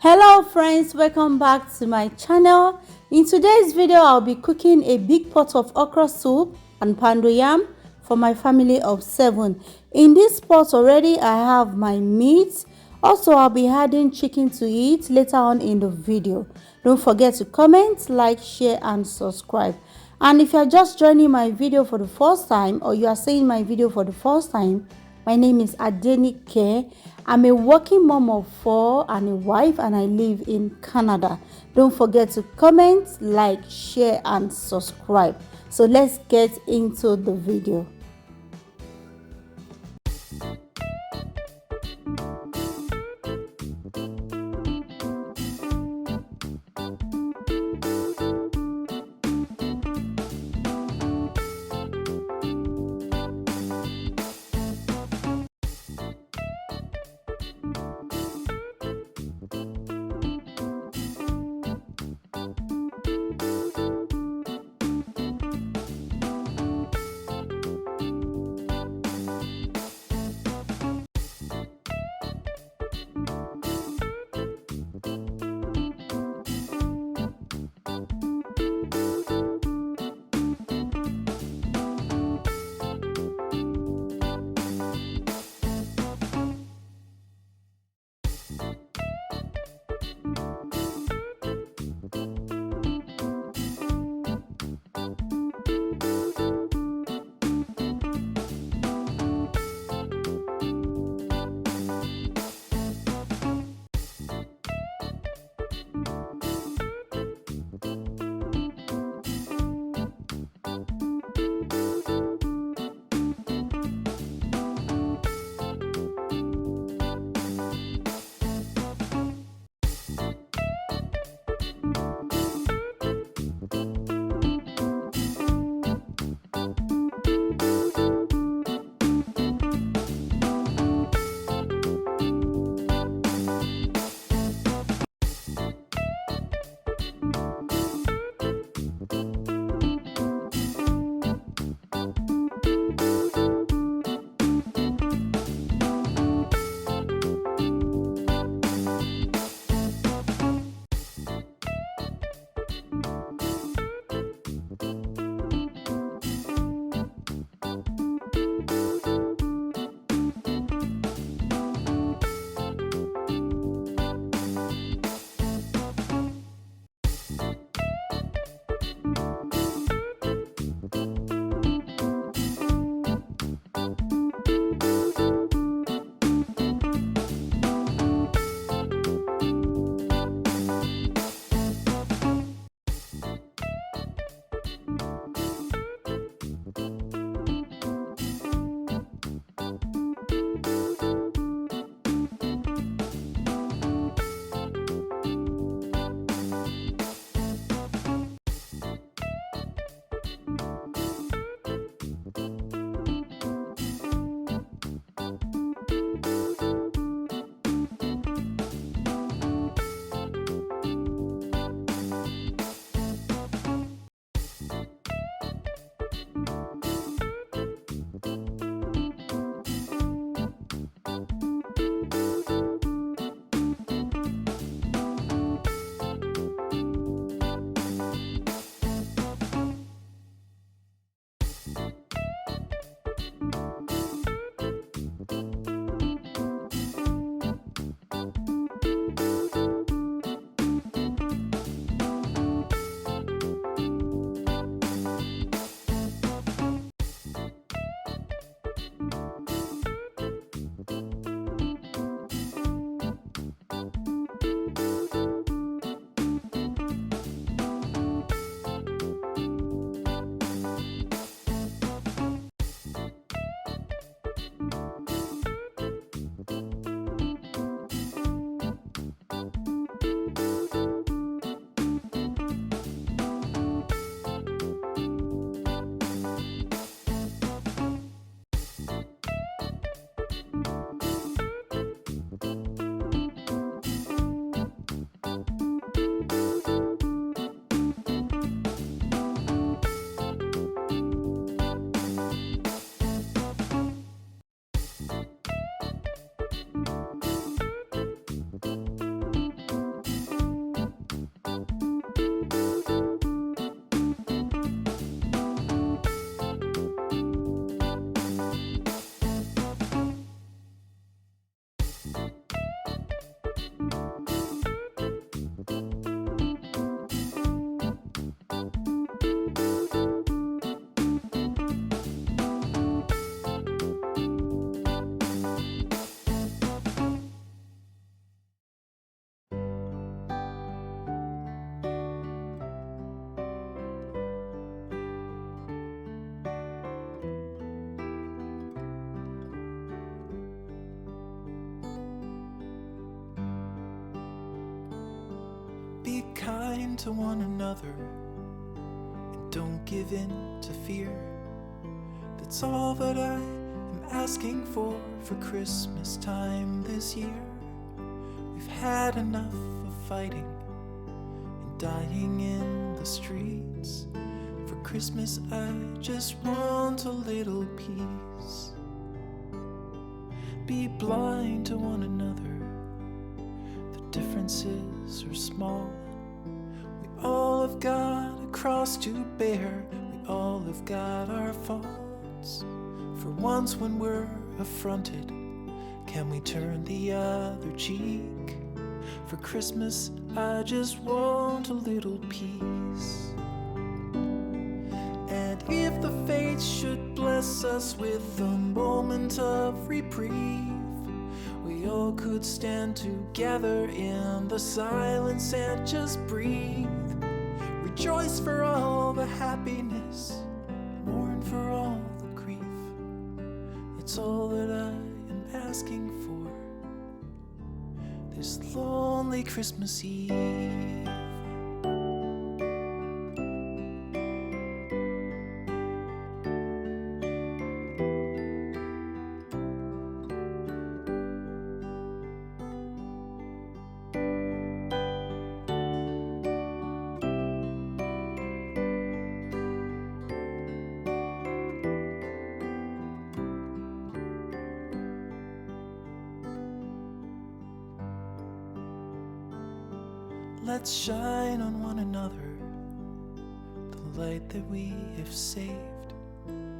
Hello friends, welcome back to my channel. In today's video I'll be cooking a big pot of okra soup and poundo yam for my family of 7. In this pot already I have my meat. Also I'll be adding chicken to it later on in the video. Don't forget to comment, like, share and subscribe. And if you're just joining my video for the first time, or you are seeing my video for the first time, my name is Adenike. I'm a working mom of 4 and a wife, and I live in Canada. Don't forget to comment, like, share and subscribe. So let's get into the video. kind to one another and don't give in to fear. That's all that I am asking for Christmas time this year. We've had enough of fighting and dying in the streets. For Christmas I just want a little peace. Be blind to one another, the differences are small. We all have got a cross to bear, we all have got our faults. For once when we're affronted, can we turn the other cheek? For Christmas I just want a little peace. And if the fates should bless us with a moment of reprieve, we all could stand together in the silence and just breathe. Rejoice for all the happiness, mourn for all the grief. It's all that I am asking for this lonely Christmas Eve. Let's shine on one another the light that we have saved.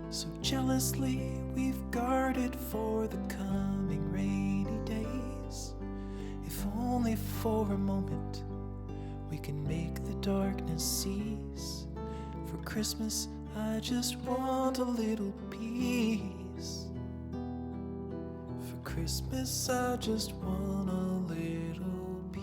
So jealously we've guarded for the coming rainy days. If only for a moment we can make the darkness cease. For Christmas I just want a little peace. For Christmas I just want a little peace.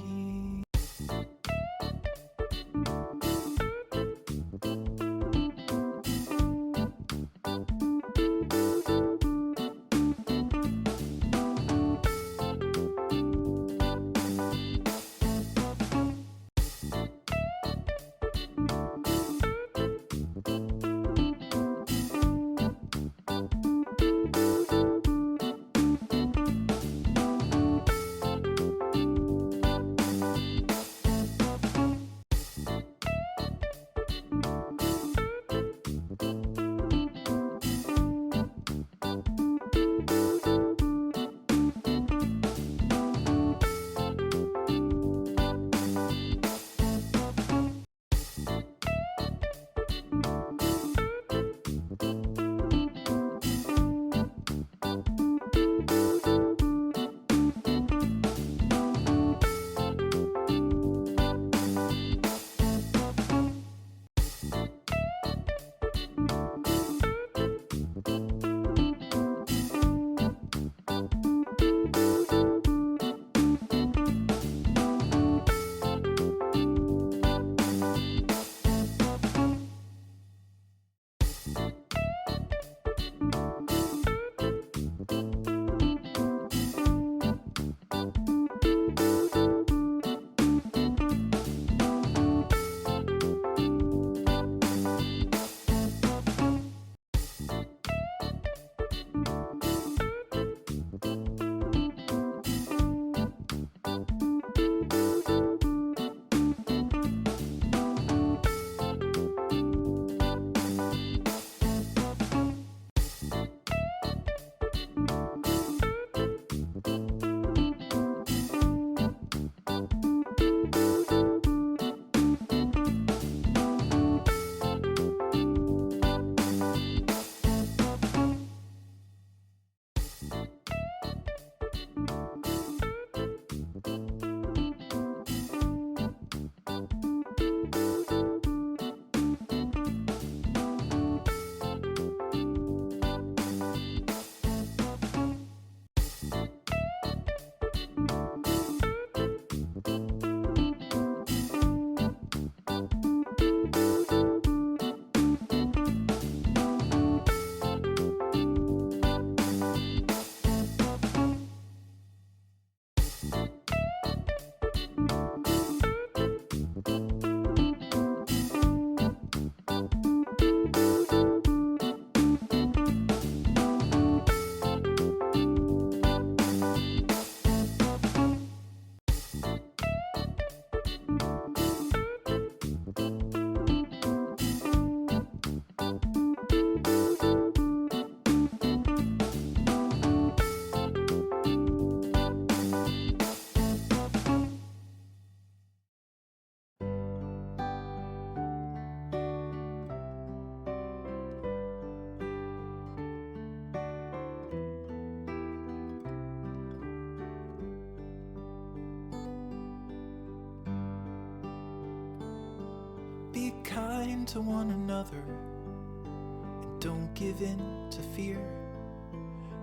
Be kind to one another and don't give in to fear.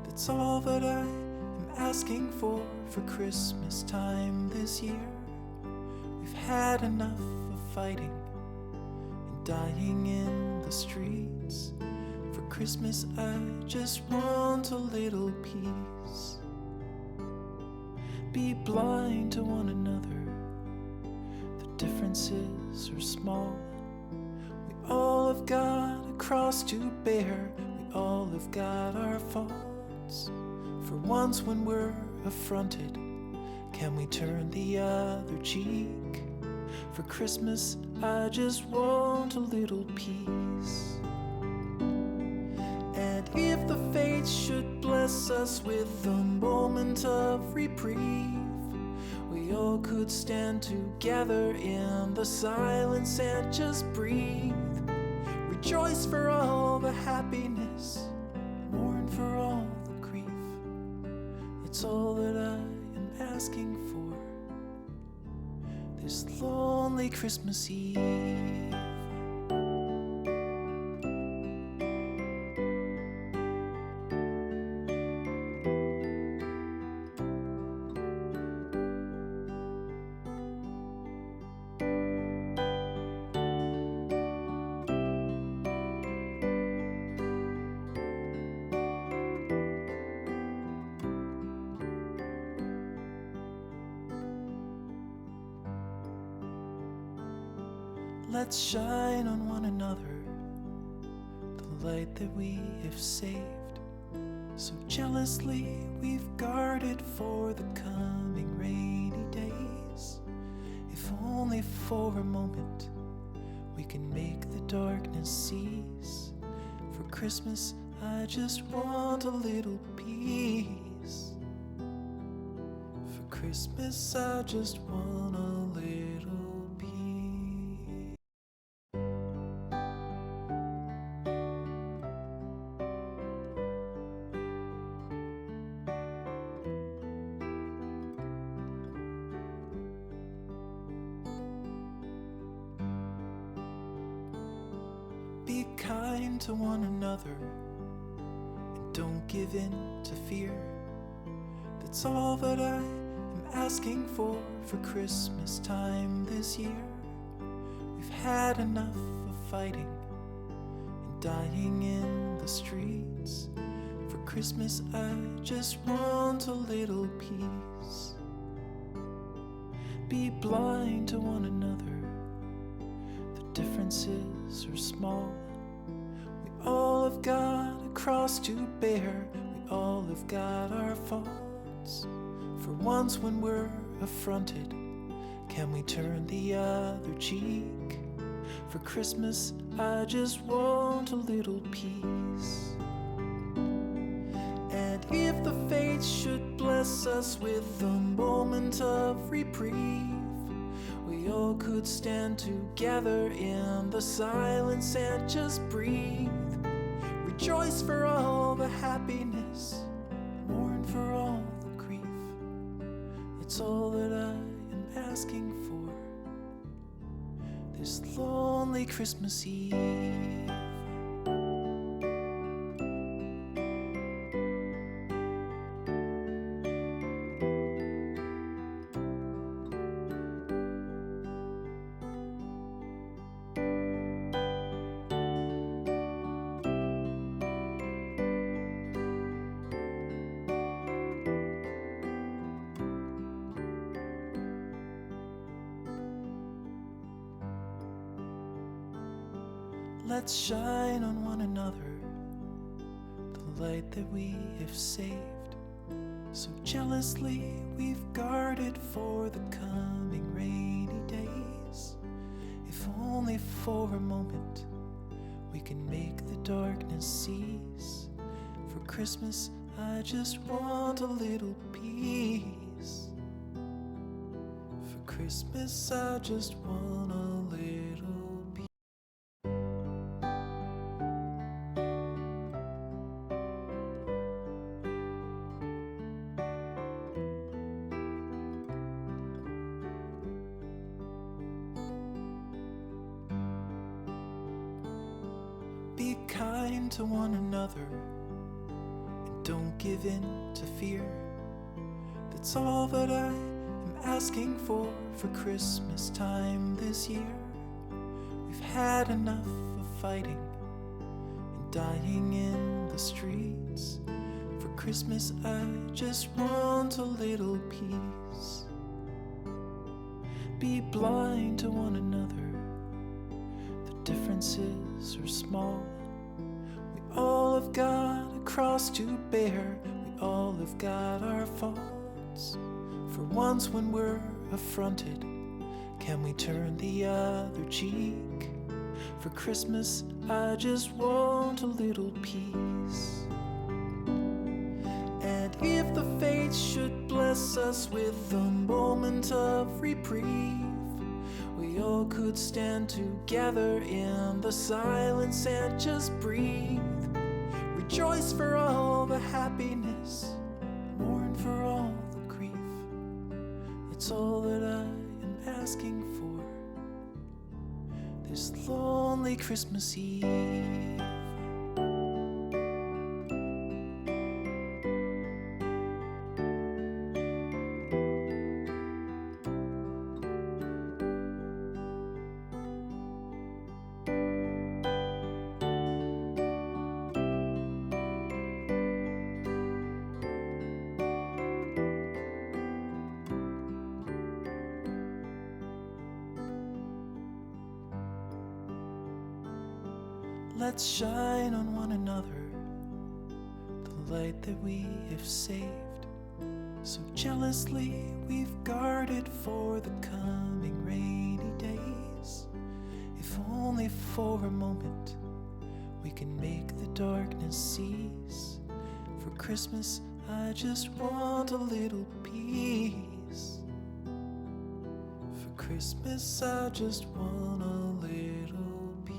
That's all that I am asking for Christmas time this year. We've had enough of fighting and dying in the streets. For Christmas I just want a little peace. Be blind to one another, the differences are small. We all have got a cross to bear, we all have got our faults. For once when we're affronted, can we turn the other cheek? For Christmas I just want a little peace. And if the fates should bless us with a moment of reprieve, we all could stand together in the silence and just breathe. Rejoice for all the happiness, mourn for all the grief. It's all that I am asking for this lonely Christmas Eve. Let's shine on one another the light that we have saved. So jealously we've guarded for the coming rainy days. If only for a moment we can make the darkness cease. For Christmas I just want a little peace. For Christmas I just want a little peace. Be kind to one another and don't give in to fear. That's all that I am asking for Christmas time this year. We've had enough of fighting and dying in the streets. For Christmas I just want a little peace. Be blind to one another, the differences are small. We all have got a cross to bear, we all have got our faults. For once when we're affronted, can we turn the other cheek? For Christmas I just want a little peace. And if the fates should bless us with a moment of reprieve, we all could stand together in the silence and just breathe. Rejoice for all the happiness, mourn for all the grief. It's all that I am asking for this lonely Christmas Eve. Let's shine on one another the light that we have saved. So jealously we've guarded for the coming rainy days. If only for a moment we can make the darkness cease. For Christmas I just want a little peace. For Christmas I just want a little peace. blind to one another and don't give in to fear. That's all that I am asking for Christmas time this year. We've had enough of fighting and dying in the streets. For Christmas I just want a little peace. Be blind to one another, the differences are small. We all have got a cross to bear, we all have got our faults. For once when we're affronted, can we turn the other cheek? For Christmas I just want a little peace. And if the fates should bless us with a moment of reprieve, we all could stand together in the silence and just breathe. Rejoice for all the happiness, mourn for all the grief. It's all that I am asking for this lonely Christmas Eve. Let's shine on one another the light that we have saved. So jealously we've guarded for the coming rainy days. If only for a moment we can make the darkness cease. For Christmas I just want a little peace. For Christmas I just want a little peace.